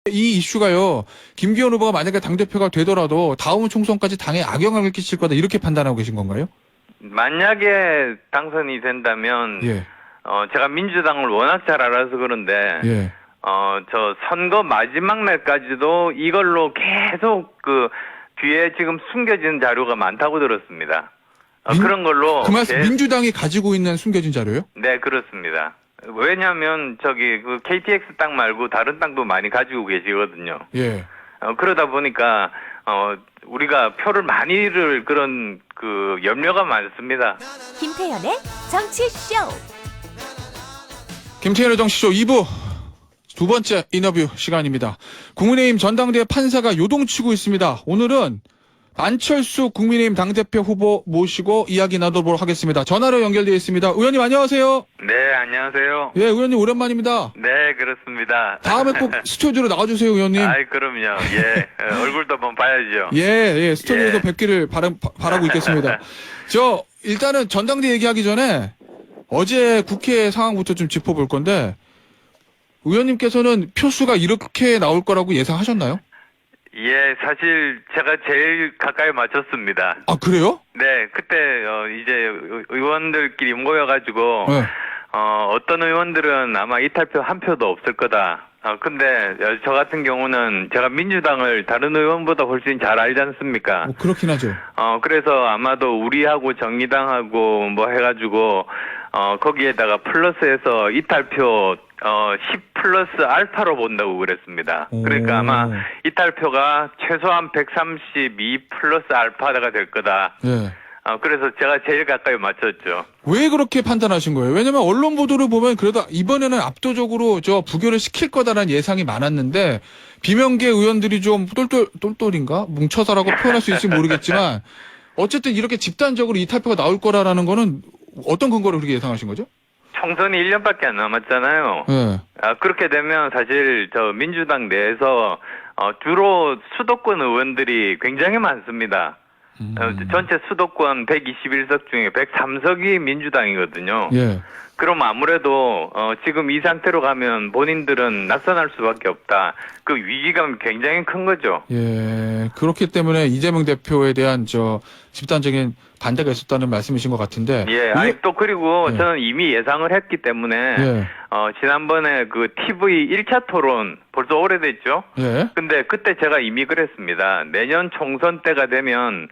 이 이슈가요, 김기현 후보가 만약에 당대표가 되더라도 다음 총선까지 당에 악영향을 끼칠 거다 이렇게 판단하고 계신 건가요? 만약에 당선이 된다면 예. 제가 민주당을 워낙 잘 알아서 그런데 예. 저 선거 마지막 날까지도 이걸로 계속 그 뒤에 지금 숨겨진 자료가 많다고 들었습니다. 그런 걸로 그 말씀 민주당이 가지고 있는 숨겨진 자료요? 네, 그렇습니다. 왜냐하면 저기 그 KTX 땅 말고 다른 땅도 많이 가지고 계시거든요. 예. 그러다 보니까 우리가 표를 많이 잃을 그런 그 염려가 많습니다. 김태현의 정치쇼. 김태현의 정치쇼 2부 두 번째 인터뷰 시간입니다. 국민의힘 전당대회 판사가 요동치고 있습니다. 오늘은 안철수 국민의힘 당대표 후보 모시고 이야기 나눠보도록 하겠습니다. 전화로 연결되어 있습니다. 의원님 안녕하세요. 네, 안녕하세요. 예, 의원님 오랜만입니다. 네, 그렇습니다. 다음에 꼭 스튜디오로 나와주세요, 의원님. 아이, 그럼요. 예, 얼굴도 한번 봐야죠. 예, 스튜디오에서 예. 뵙기를 바라고 있겠습니다. 일단은 전당대회 얘기하기 전에 어제 국회 상황부터 좀 짚어볼 건데, 의원님께서는 표수가 이렇게 나올 거라고 예상하셨나요? 예, 사실 제가 제일 가까이 맞췄습니다. 아, 그래요? 네, 그때 이제 의원들끼리 모여가지고 네. 어떤 의원들은 아마 이탈표 한 표도 없을 거다. 근데 저 같은 경우는 제가 민주당을 다른 의원보다 훨씬 잘 알지 않습니까? 그렇긴 하죠. 그래서 아마도 우리하고 정의당하고 뭐 해가지고 거기에다가 플러스해서 이탈표 10 플러스 알파로 본다고 그랬습니다. 그러니까 아마 이탈표가 최소한 132 플러스 알파가 될 거다. 예. 그래서 제가 제일 가까이 맞췄죠. 왜 그렇게 판단하신 거예요? 왜냐면 언론 보도를 보면 그래도 이번에는 압도적으로 부결을 시킬 거다라는 예상이 많았는데 비명계 의원들이 좀 똘똘인가? 뭉쳐서라고 표현할 수 있을지 모르겠지만 어쨌든 이렇게 집단적으로 이탈표가 나올 거라는 거는 어떤 근거로 그렇게 예상하신 거죠? 총선이 1년밖에 안 남았잖아요. 네. 그렇게 되면 사실 저 민주당 내에서 주로 수도권 의원들이 굉장히 많습니다. 전체 수도권 121석 중에 103석이 민주당이거든요. 예. 그럼 아무래도 지금 이 상태로 가면 본인들은 낙선할 수밖에 없다. 그 위기감이 굉장히 큰 거죠. 예. 그렇기 때문에 이재명 대표에 대한 집단적인 반대가 있었다는 말씀이신 것 같은데. 예. 또 그리고 예. 저는 이미 예상을 했기 때문에 예. 지난번에 그 TV 1차 토론 벌써 오래됐죠? 예. 근데 그때 제가 이미 그랬습니다. 내년 총선 때가 되면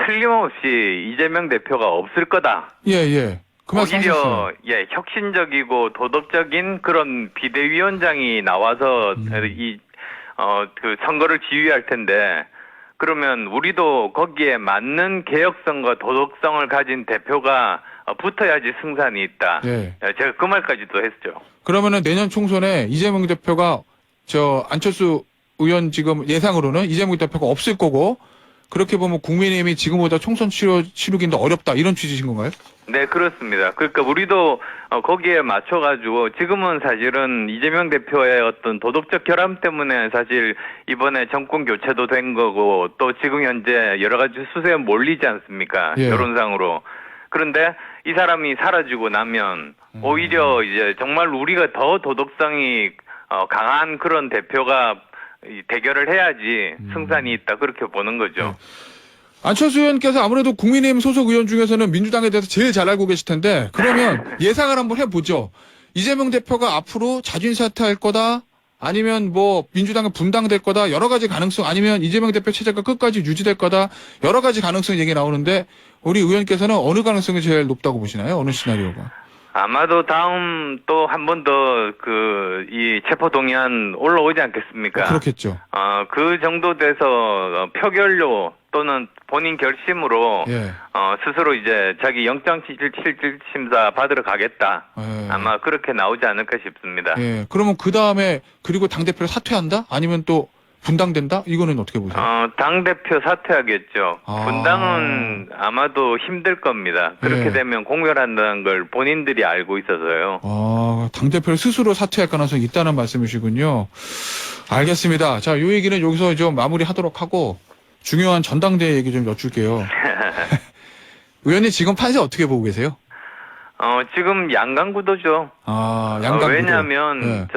틀림없이 이재명 대표가 없을 거다. 예. 그 말씀 하셨어요. 오히려 혁신적이고 도덕적인 그런 비대위원장이 나와서 그 선거를 지휘할 텐데 그러면 우리도 거기에 맞는 개혁성과 도덕성을 가진 대표가 붙어야지 승산이 있다. 예. 제가 그 말까지도 했죠. 그러면은 내년 총선에 이재명 대표가 안철수 의원 지금 예상으로는 이재명 대표가 없을 거고 그렇게 보면 국민의힘이 지금보다 총선 치르기는 더 어렵다 이런 취지신 건가요? 네, 그렇습니다. 그러니까 우리도 거기에 맞춰가지고 지금은 사실은 이재명 대표의 어떤 도덕적 결함 때문에 사실 이번에 정권 교체도 된 거고 또 지금 현재 여러 가지 수세에 몰리지 않습니까? 예. 여론상으로. 그런데 이 사람이 사라지고 나면 오히려 이제 정말 우리가 더 도덕성이 강한 그런 대표가 대결을 해야지 승산이 있다 그렇게 보는 거죠. 안철수 의원께서 아무래도 국민의힘 소속 의원 중에서는 민주당에 대해서 제일 잘 알고 계실 텐데 그러면 예상을 한번 해보죠. 이재명 대표가 앞으로 자진 사퇴할 거다 아니면 민주당은 분당될 거다 여러 가지 가능성 아니면 이재명 대표 체제가 끝까지 유지될 거다 여러 가지 가능성 얘기 나오는데 우리 의원께서는 어느 가능성이 제일 높다고 보시나요? 어느 시나리오가? 아마도 다음 또 한 번 더 이 체포동의안 올라오지 않겠습니까? 그렇겠죠. 그 정도 돼서 표결로 또는 본인 결심으로 예. 스스로 이제 자기 영장실질심사 받으러 가겠다. 예. 아마 그렇게 나오지 않을까 싶습니다. 예. 그러면 그 다음에 그리고 당대표를 사퇴한다? 아니면 또 분당된다? 이거는 어떻게 보세요? 당대표 사퇴하겠죠. 분당은 아마도 힘들 겁니다. 그렇게 예. 되면 공멸한다는 걸 본인들이 알고 있어서요. 당대표를 스스로 사퇴할 가능성이 있다는 말씀이시군요. 알겠습니다. 자, 요 얘기는 여기서 좀 마무리하도록 하고 중요한 전당대회 얘기 좀 여쭐게요. 의원님 지금 판세 어떻게 보고 계세요? 지금 양강구도죠. 양강구도. 왜냐하면 예.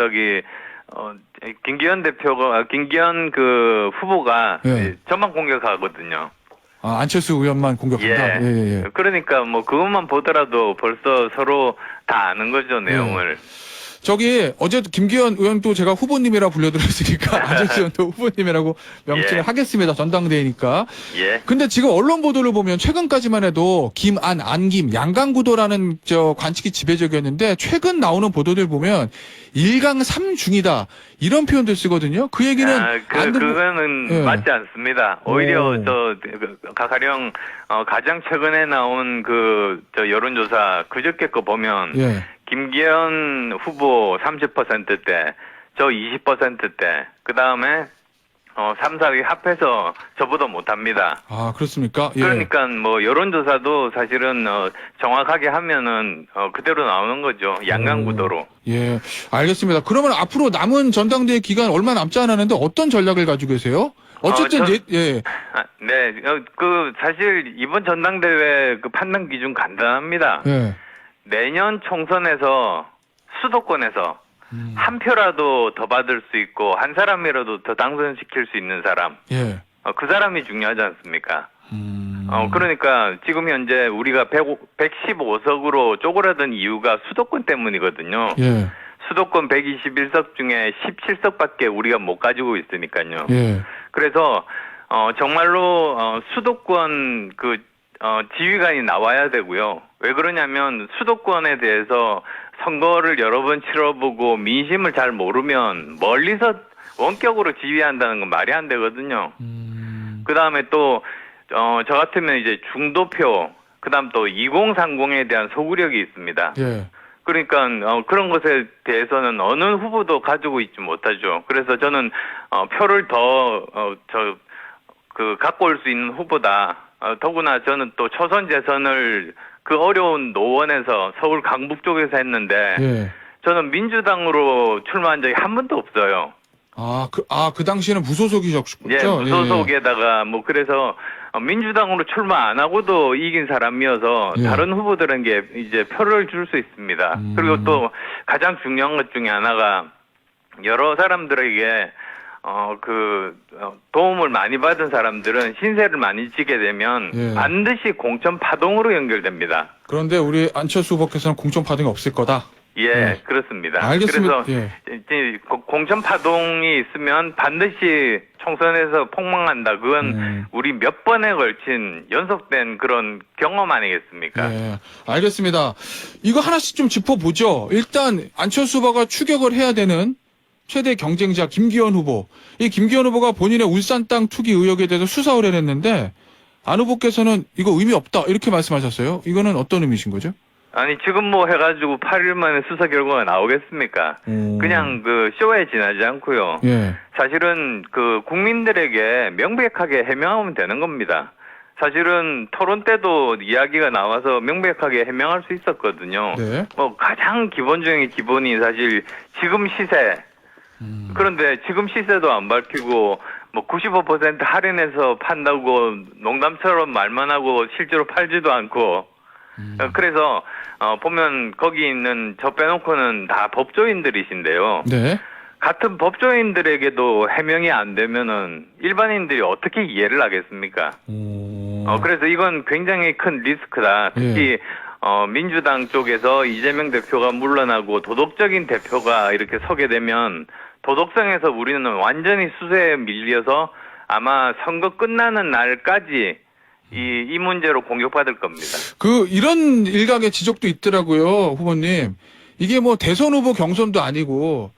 김기현 그 후보가 예. 저만 공격하거든요. 아, 안철수 의원만 공격한다. 예. 그러니까 뭐 그것만 보더라도 벌써 서로 다 아는 거죠, 내용을. 저기 어제 김기현 의원도 제가 후보님이라 불려드렸으니까 안철수 의원도 후보님이라고 명칭을 예. 하겠습니다. 전당대회니까. 예. 근데 지금 언론 보도를 보면 최근까지만 해도 김안, 안김, 양강구도라는 저 관측이 지배적이었는데 최근 나오는 보도들 보면 1강 3중이다 이런 표현들 쓰거든요. 그 얘기는 그거는 예. 맞지 않습니다. 오히려 오. 가령 가장 최근에 나온 저 여론조사 그저께 거 보면 예. 김기현 후보 30%대, 저 20%대, 그 다음에 3, 4위 합해서 저보다 못합니다. 아, 그렇습니까? 예. 그러니까 뭐 여론조사도 사실은 정확하게 하면은 그대로 나오는 거죠. 양강구도로. 예, 알겠습니다. 그러면 앞으로 남은 전당대회 기간 얼마 남지 않았는데 어떤 전략을 가지고 계세요? 어쨌든 예. 네, 사실 이번 전당대회 그 판단 기준 간단합니다. 예. 내년 총선에서 수도권에서 한 표라도 더 받을 수 있고 한 사람이라도 더 당선시킬 수 있는 사람. 예. 그 사람이 중요하지 않습니까? 그러니까 지금 현재 우리가 115석으로 쪼그라든 이유가 수도권 때문이거든요. 예. 수도권 121석 중에 17석밖에 우리가 못 가지고 있으니까요. 예. 그래서 정말로 수도권 지휘관이 나와야 되고요. 왜 그러냐면 수도권에 대해서 선거를 여러 번 치러보고 민심을 잘 모르면 멀리서 원격으로 지휘한다는 건 말이 안 되거든요. 그 다음에 또 저 같으면 이제 중도표, 그 다음 또 2030에 대한 소구력이 있습니다. 예. 그러니까 그런 것에 대해서는 어느 후보도 가지고 있지 못하죠. 그래서 저는 표를 더 갖고 올 수 있는 후보다. 더구나 저는 또 초선 재선을 그 어려운 노원에서 서울 강북 쪽에서 했는데 예. 저는 민주당으로 출마한 적이 한 번도 없어요. 그 당시에는 무소속이셨군요. 예, 무소속에다가 뭐 그래서 민주당으로 출마 안 하고도 이긴 사람이어서 예. 다른 후보들에게 이제 표를 줄 수 있습니다. 그리고 또 가장 중요한 것 중에 하나가 여러 사람들에게 도움을 많이 받은 사람들은 신세를 많이 지게 되면 예. 반드시 공천 파동으로 연결됩니다. 그런데 우리 안철수 후보께서는 공천 파동이 없을 거다. 예, 네. 그렇습니다. 알겠습니다. 그래서 예. 이제 공천 파동이 있으면 반드시 총선에서 폭망한다. 그건 우리 몇 번에 걸친 연속된 그런 경험 아니겠습니까? 예. 알겠습니다. 이거 하나씩 좀 짚어보죠. 일단 안철수 후보가 추격을 해야 되는 최대 경쟁자 김기현 후보. 이 김기현 후보가 본인의 울산 땅 투기 의혹에 대해서 수사 의뢰를 했는데 안 후보께서는 이거 의미 없다 이렇게 말씀하셨어요. 이거는 어떤 의미신 거죠? 아니 지금 뭐 해가지고 8일 만에 수사 결과가 나오겠습니까? 그냥 쇼에 지나지 않고요. 예. 사실은 국민들에게 명백하게 해명하면 되는 겁니다. 사실은 토론 때도 이야기가 나와서 명백하게 해명할 수 있었거든요. 네. 뭐 가장 기본 중에 기본이 사실 지금 시세. 그런데 지금 시세도 안 밝히고 뭐 95% 할인해서 판다고 농담처럼 말만 하고 실제로 팔지도 않고 그래서 보면 거기 있는 저 빼놓고는 다 법조인들이신데요. 네. 같은 법조인들에게도 해명이 안 되면은 일반인들이 어떻게 이해를 하겠습니까? 그래서 이건 굉장히 큰 리스크다. 특히 민주당 쪽에서 이재명 대표가 물러나고 도덕적인 대표가 이렇게 서게 되면 도덕성에서 우리는 완전히 수세에 밀려서 아마 선거 끝나는 날까지 이 문제로 공격받을 겁니다. 이런 일각의 지적도 있더라고요, 후보님. 이게 뭐 대선 후보 경선도 아니고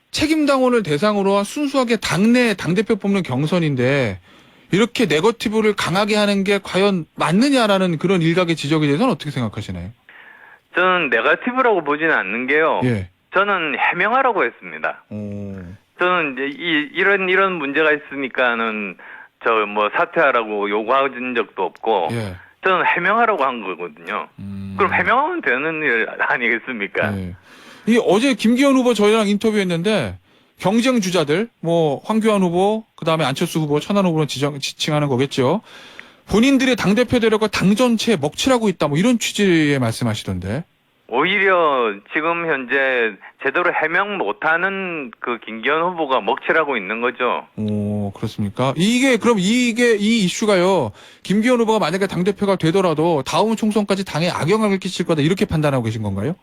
책임당원을 대상으로 한 순수하게 당대표 뽑는 경선인데 이렇게 네거티브를 강하게 하는 게 과연 맞느냐라는 그런 일각의 지적에 대해서는 어떻게 생각하시나요? 저는 네거티브라고 보지는 않는 게요. 예. 저는 해명하라고 했습니다. 저는 이제 이런 문제가 있으니까는 사퇴하라고 요구한 적도 없고 예. 저는 해명하라고 한 거거든요. 그럼 해명하면 되는 일 아니겠습니까? 예. 어제 김기현 후보 저희랑 인터뷰했는데 경쟁 주자들 황교안 후보 그다음에 안철수 후보 천안 후보는 지칭하는 거겠죠. 본인들의 당대표 되려고 당 전체에 먹칠하고 있다 이런 취지의 말씀하시던데. 오히려 지금 현재 제대로 해명 못하는 그 김기현 후보가 먹칠하고 있는 거죠. 오, 그렇습니까? 이 이슈가요, 김기현 후보가 만약에 당대표가 되더라도 다음 총선까지 당에 악영향을 끼칠 거다, 이렇게 판단하고 계신 건가요?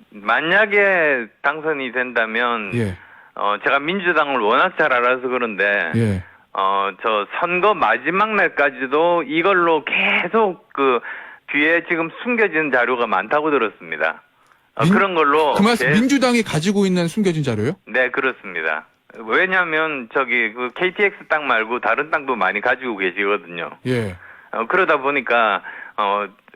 만약에 당선이 된다면 예, 제가 민주당을 워낙 잘 알아서 그런데 예. 저 선거 마지막 날까지도 이걸로 계속 그 뒤에 지금 숨겨진 자료가 많다고 들었습니다. 그런 걸로 그 말씀, 민주당이 가지고 있는 숨겨진 자료요? 네, 그렇습니다. 왜냐하면 저기 그 KTX 땅 말고 다른 땅도 많이 가지고 계시거든요. 예. 그러다 보니까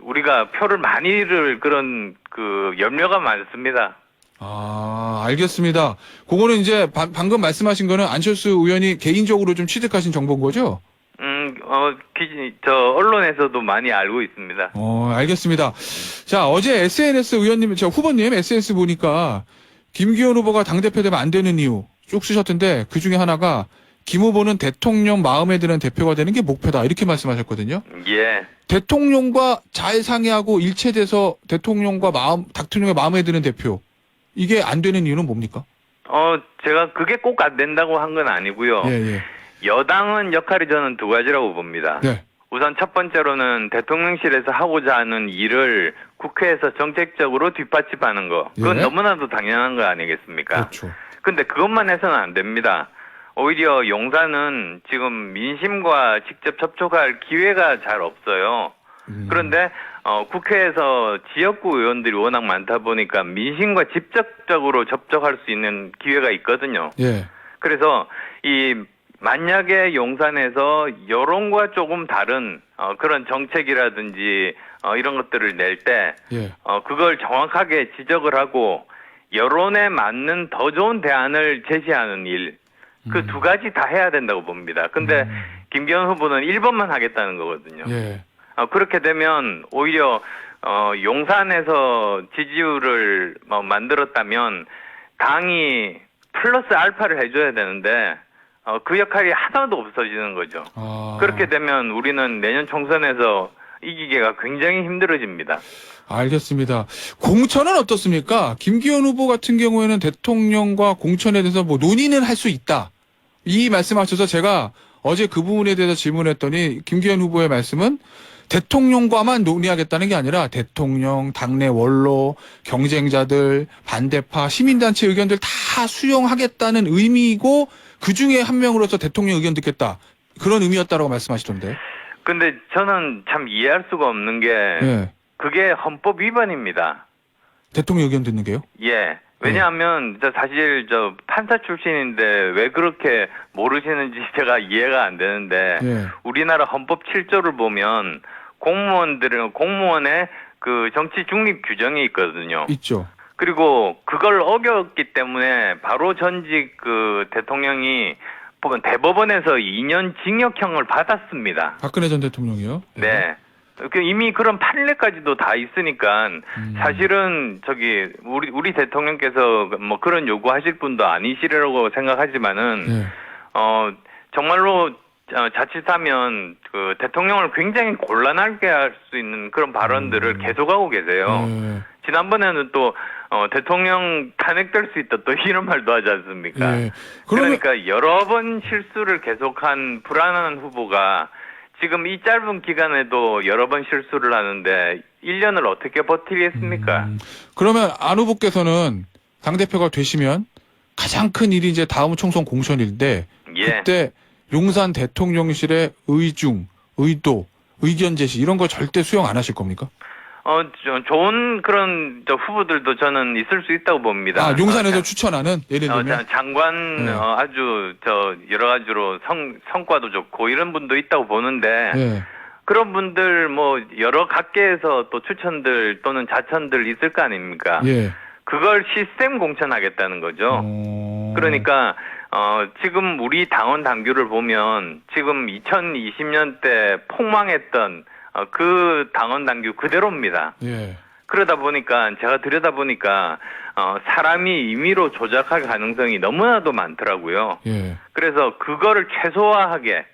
우리가 표를 많이 잃을 그런 그 염려가 많습니다. 아, 알겠습니다. 그거는 이제 방금 말씀하신 거는 안철수 의원이 개인적으로 좀 취득하신 정보인 거죠? 언론에서도 많이 알고 있습니다. 알겠습니다. 자, 어제 SNS 의원님, 후보님 SNS 보니까 김기현 후보가 당대표 되면 안 되는 이유 쭉 쓰셨던데 그 중에 하나가 김 후보는 대통령 마음에 드는 대표가 되는 게 목표다, 이렇게 말씀하셨거든요. 예. 대통령과 잘 상의하고 일체돼서 대통령의 마음에 드는 대표, 이게 안 되는 이유는 뭡니까? 제가 그게 꼭 안 된다고 한 건 아니고요. 예, 예. 여당은 역할이 저는 두 가지라고 봅니다. 네. 우선 첫 번째로는 대통령실에서 하고자 하는 일을 국회에서 정책적으로 뒷받침하는 거. 그건 예. 너무나도 당연한 거 아니겠습니까? 그렇죠. 근데 그것만 해서는 안 됩니다. 오히려 용산은 지금 민심과 직접 접촉할 기회가 잘 없어요. 그런데 국회에서 지역구 의원들이 워낙 많다 보니까 민심과 직접적으로 접촉할 수 있는 기회가 있거든요. 예. 그래서 만약에 용산에서 여론과 조금 다른 그런 정책이라든지 이런 것들을 낼 때 예. 그걸 정확하게 지적을 하고 여론에 맞는 더 좋은 대안을 제시하는 일, 그 두 가지 다 해야 된다고 봅니다. 근데 김기현 후보는 1번만 하겠다는 거거든요. 예. 그렇게 되면 오히려 용산에서 지지율을 만들었다면 당이 플러스 알파를 해줘야 되는데 그 역할이 하나도 없어지는 거죠. 그렇게 되면 우리는 내년 총선에서 이기기가 굉장히 힘들어집니다. 알겠습니다. 공천은 어떻습니까? 김기현 후보 같은 경우에는 대통령과 공천에 대해서 뭐 논의는 할 수 있다, 이 말씀하셔서 제가 어제 그 부분에 대해서 질문했더니 김기현 후보의 말씀은 대통령과만 논의하겠다는 게 아니라 대통령, 당내 원로, 경쟁자들, 반대파, 시민단체 의견들 다 수용하겠다는 의미이고 그 중에 한 명으로서 대통령 의견 듣겠다, 그런 의미였다라고 말씀하시던데. 근데 저는 참 이해할 수가 없는 게 예. 그게 헌법 위반입니다. 대통령 의견 듣는 게요? 예. 왜냐하면 사실 판사 출신인데 왜 그렇게 모르시는지 제가 이해가 안 되는데 예. 우리나라 헌법 7조를 보면 공무원의 그 정치 중립 규정이 있거든요. 있죠. 그리고 그걸 어겼기 때문에 바로 전직 그 대통령이 대법원에서 2년 징역형을 받았습니다. 박근혜 전 대통령이요? 예. 네. 이미 그런 판례까지도 다 있으니까 사실은 우리 대통령께서 뭐 그런 요구하실 분도 아니시라고 생각하지만은 예. 정말로 자칫하면 그 대통령을 굉장히 곤란하게 할 수 있는 그런 발언들을 계속하고 계세요. 예. 지난번에는 또 대통령 탄핵될 수 있다 또 이런 말도 하지 않습니까? 예. 그러니까 여러 번 실수를 계속한 불안한 후보가 지금 이 짧은 기간에도 여러 번 실수를 하는데 1년을 어떻게 버티겠습니까? 그러면 안 후보께서는 당대표가 되시면 가장 큰 일이 이제 다음 총선 공천일인데 예. 그때 용산 대통령실의 의도, 의견 제시 이런 거 절대 수용 안 하실 겁니까? 좋은 그런 후보들도 저는 있을 수 있다고 봅니다. 아, 용산에서 추천하는, 예를 들면 장관 네. 아주 여러 가지로 성과도 좋고 이런 분도 있다고 보는데 예. 그런 분들 뭐 여러 각계에서 또 추천들 또는 자천들 있을 거 아닙니까? 예. 그걸 시스템 공천하겠다는 거죠. 그러니까 지금 우리 당원 당규를 보면 지금 2020년 때 폭망했던 그 당원 당규 그대로입니다. 예. 그러다 보니까 제가 들여다보니까 사람이 임의로 조작할 가능성이 너무나도 많더라고요. 예. 그래서 그거를 최소화하게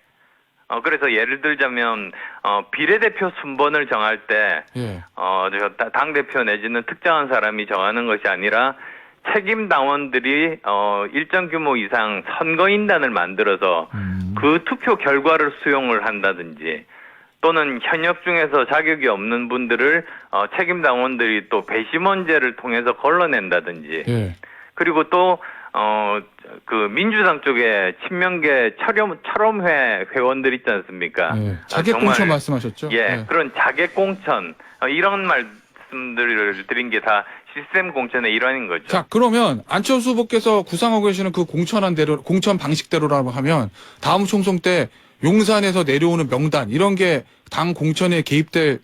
그래서 예를 들자면 비례대표 순번을 정할 때 예. 당 대표 내지는 특정한 사람이 정하는 것이 아니라 책임 당원들이 일정 규모 이상 선거인단을 만들어서 그 투표 결과를 수용을 한다든지, 또는 현역 중에서 자격이 없는 분들을 책임 당원들이 또 배심원제를 통해서 걸러낸다든지, 예. 그리고 또 그 민주당 쪽에 친명계 철험회 회원들 있지 않습니까? 예. 자객 정말, 공천 말씀하셨죠? 예, 그런 자객 공천, 이런 말씀들을 드린 게 다 시스템 공천의 일환인 거죠. 자, 그러면 안철수 후보께서 구상하고 계시는 그 공천 방식대로라고 하면 다음 총선 때 용산에서 내려오는 명단 이런 게 당 공천에 개입될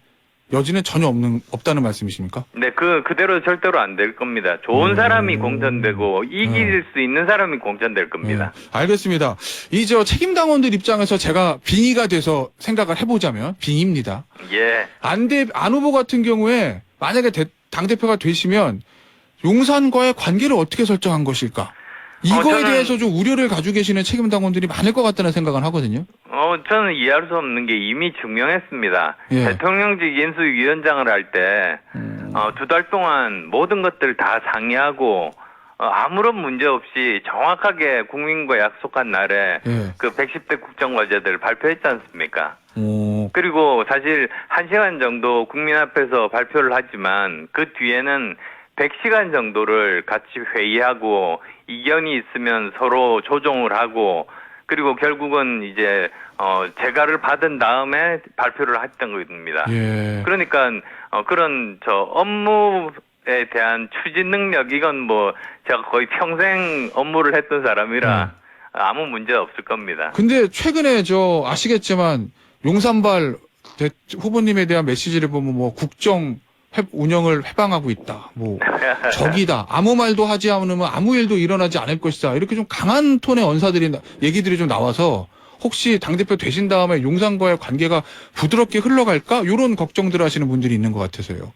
여지는 전혀 없다는 말씀이십니까? 네, 그대로 절대로 안 될 겁니다. 좋은 사람이 공천되고 이길 수 있는 사람이 공천될 겁니다. 알겠습니다. 이제 책임 당원들 입장에서 제가 빙의가 돼서 생각을 해보자면 빙의입니다. 예. 안 후보 같은 경우에 만약에 당대표가 되시면 용산과의 관계를 어떻게 설정한 것일까? 이거에 대해서 좀 우려를 가지고 계시는 책임 당원들이 많을 것 같다는 생각을 하거든요. 저는 이해할 수 없는 게 이미 증명했습니다. 예. 대통령직 인수위원장을 할 때, 2달 동안 모든 것들 다 상의하고, 아무런 문제 없이 정확하게 국민과 약속한 날에 예. 그 110대 국정과제들 발표했지 않습니까? 오. 그리고 사실 1시간 정도 국민 앞에서 발표를 하지만 그 뒤에는 100시간 정도를 같이 회의하고 이견이 있으면 서로 조정을 하고, 그리고 결국은 이제 재가를 받은 다음에 발표를 했던 겁니다. 예. 그러니까 그런 업무에 대한 추진 능력, 이건 뭐 제가 거의 평생 업무를 했던 사람이라 아무 문제 없을 겁니다. 근데 최근에 아시겠지만 용산발 후보님에 대한 메시지를 보면 뭐 국정 운영을 회방하고 있다. 뭐 적이다. 아무 말도 하지 않으면 아무 일도 일어나지 않을 것이다. 이렇게 좀 강한 톤의 얘기들이 좀 나와서 혹시 당대표 되신 다음에 용산과의 관계가 부드럽게 흘러갈까? 이런 걱정들 하시는 분들이 있는 것 같아서요.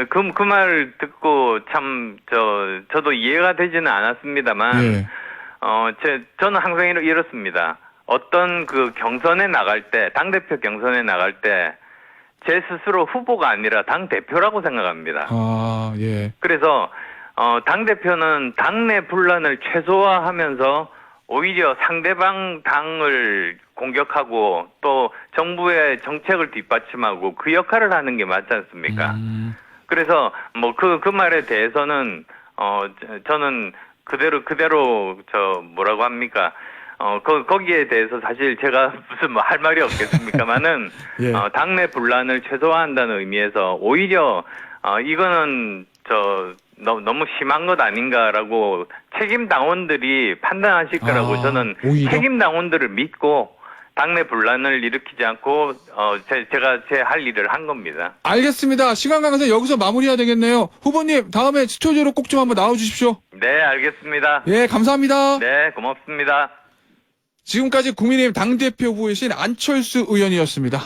그 말 듣고 참 저도 이해가 되지는 않았습니다만, 예. 저는 항상 이렇습니다. 어떤 그 경선에 나갈 때, 당대표 경선에 나갈 때, 제 스스로 후보가 아니라 당대표라고 생각합니다. 아, 예. 그래서, 당대표는 당내 분란을 최소화하면서 오히려 상대방 당을 공격하고 또 정부의 정책을 뒷받침하고 그 역할을 하는 게 맞지 않습니까? 그래서 뭐 그 말에 대해서는, 저는 그대로 뭐라고 합니까? 거기에 대해서 사실 제가 무슨 뭐 할 말이 없겠습니까만은, 예. 당내 분란을 최소화한다는 의미에서 오히려, 이거는 너무 심한 것 아닌가라고 책임 당원들이 판단하실 거라고 저는 오히려? 책임 당원들을 믿고 당내 분란을 일으키지 않고, 제가 제 할 일을 한 겁니다. 알겠습니다. 시간 관계상 여기서 마무리해야 되겠네요. 후보님, 다음에 스튜디오로 꼭 좀 한번 나와주십시오. 네, 알겠습니다. 예, 감사합니다. 네, 고맙습니다. 지금까지 국민의힘 당대표 후보이신 안철수 의원이었습니다.